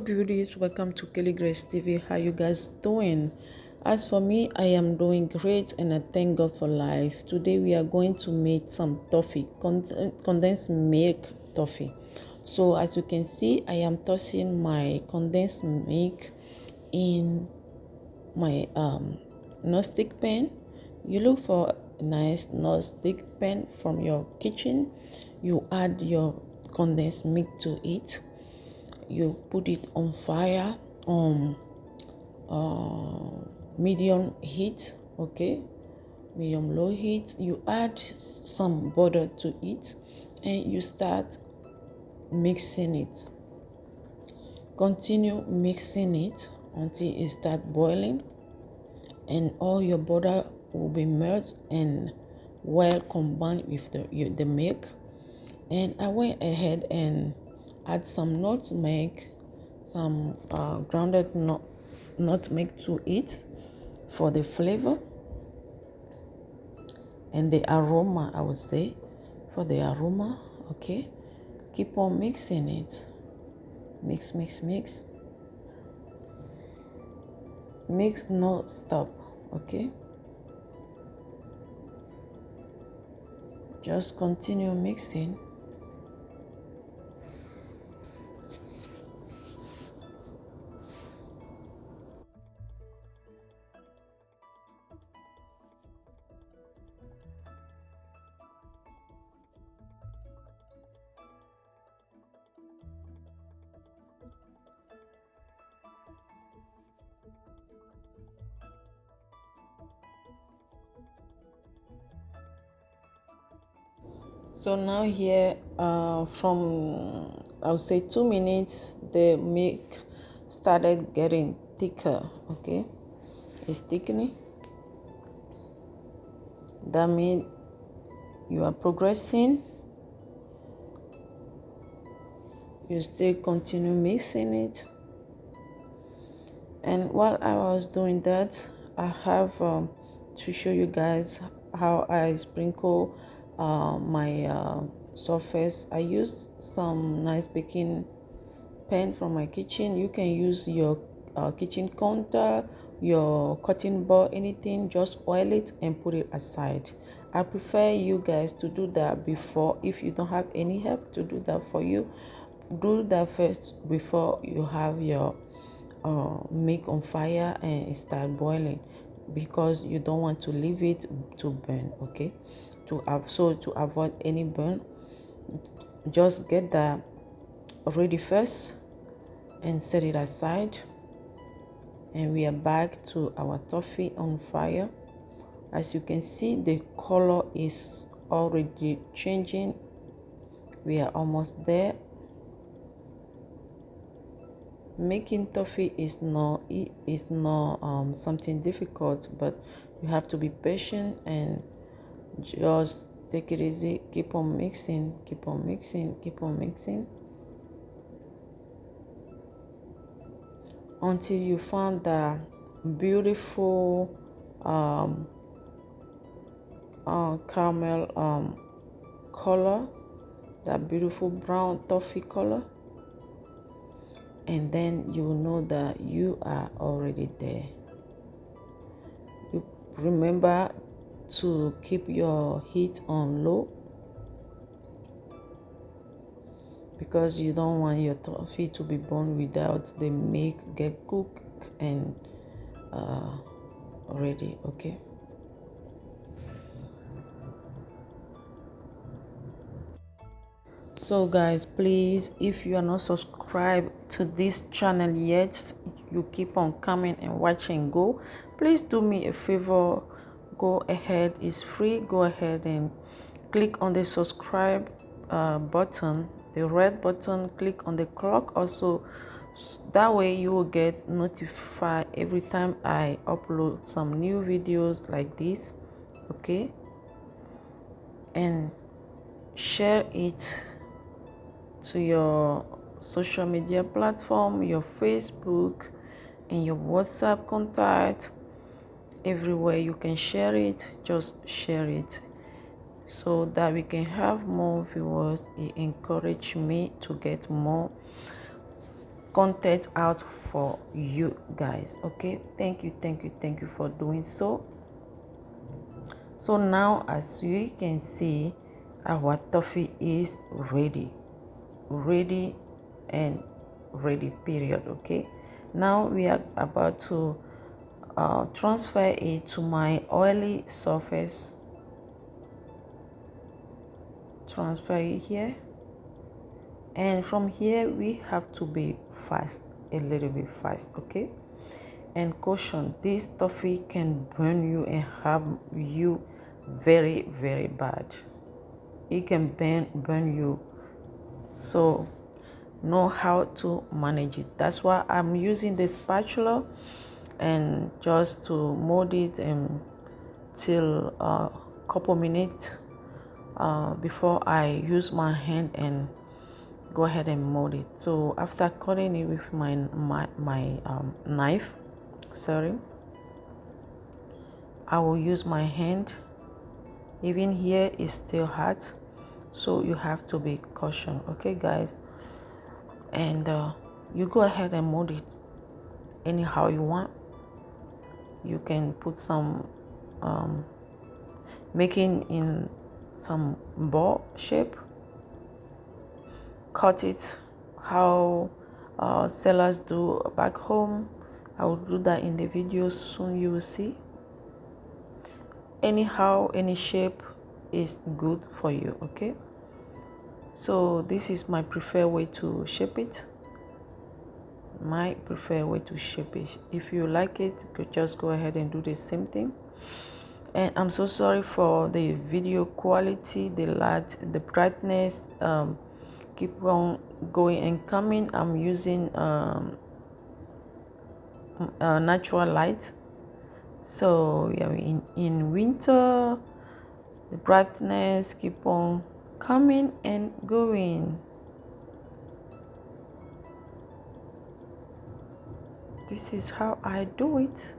beauties, welcome to Kelly Grace TV. How you guys doing? As for me, I am doing great and I thank God for life. Today we are going to make some toffee, condensed milk toffee. So as you can see, I am tossing my condensed milk in my non-stick pan. You look for a nice non-stick pan from your kitchen. You add your condensed milk to it. You put it on fire on medium heat, okay, medium low heat. You add some butter to it and you start mixing it. Continue mixing it until it starts boiling and all your butter will be melted and well combined with the milk. And I went ahead and add some nutmeg, some grounded nutmeg to it for the flavor and the aroma, I would say, for the aroma. Okay, keep on mixing it. Mix, no stop. Okay, just continue mixing. So now here, from I would say 2 minutes, the milk started getting thicker. Okay, it's thickening. That means you are progressing. You still continue mixing it. And while I was doing that, I have to show you guys how I sprinkle my surface. I use some nice baking pan from my kitchen. You can use your kitchen counter, your cutting board, anything. Just oil it and put it aside. I prefer you guys to do that before. If you don't have any help to do that for you, do that first before you have your milk on fire and it start boiling, because you don't want to leave it to burn. Okay, to avoid any burn, just get that ready first and set it aside. And we are back to our toffee on fire. As you can see, the color is already changing. We are almost there. Making toffee is not something difficult, but you have to be patient and just take it easy. Keep on mixing until you find that beautiful caramel color, that beautiful brown toffee color, and then you will know that you are already there. You remember to keep your heat on low, because you don't want your toffee to be burned without the milk get cooked and ready. Okay, so guys, please, if you are not subscribed to this channel yet, you keep on coming and watching. Go, please do me a favor, go ahead, it's free. Go ahead and click on the subscribe button, the red button. Click on the clock also, that way you will get notified every time I upload some new videos like this. Okay, and share it to your social media platform, your Facebook and your WhatsApp contact. Everywhere you can share it, just share it so that we can have more viewers. It encourages me to get more content out for you guys. Okay, thank you for doing so. So now, as you can see, our toffee is ready and ready, period. Okay, now we are about to transfer it to my oily surface. Transfer it here, and from here we have to be fast, a little bit fast. Okay, and caution, this toffee can burn you and harm you very bad. It can burn you, so know how to manage it. That's why I'm using the spatula and just to mold it till a couple minutes before I use my hand and go ahead and mold it. So after cutting it with my knife, sorry, I will use my hand. Even here is still hot, so you have to be cautious. Okay guys, and you go ahead and mold it anyhow you want. You can put some making in some ball shape, cut it how sellers do back home. I will do that in the video soon, you will see. Anyhow, any shape is good for you. Okay, so this is my preferred way to shape it. If you like it, you could just go ahead and do the same thing. And I'm so sorry for the video quality, the light, the brightness keep on going and coming. I'm using natural light. So yeah, in winter, the brightness keep on coming and going. This is how I do it.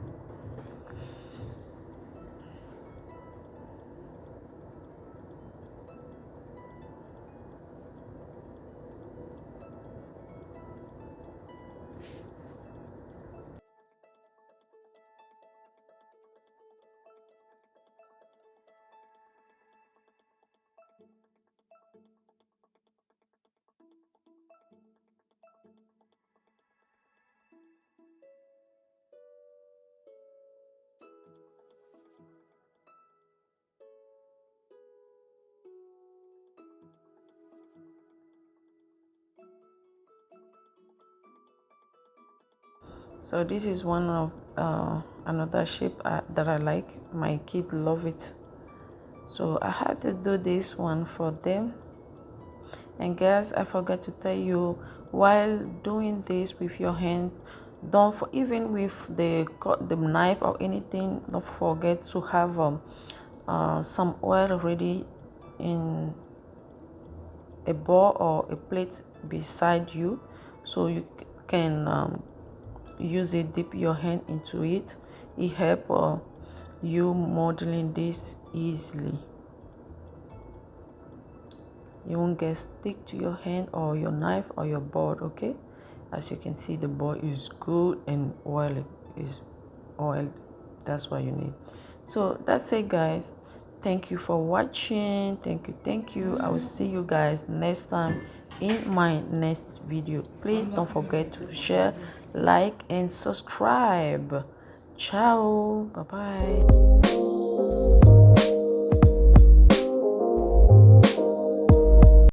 So this is one of another shape that I like. My kids love it, so I had to do this one for them. And guys, I forgot to tell you, while doing this with your hand, even with the knife or anything, don't forget to have some oil ready in a bowl or a plate beside you, so you can use it, dip your hand into it. It help you modeling this easily. You won't get stick to your hand or your knife or your board. Okay, as you can see, the board is good and oily, is oiled. That's what you need. So that's it guys, thank you for watching. Thank you. I will see you guys next time in my next video. Please don't forget to share, like and subscribe. Ciao, bye bye.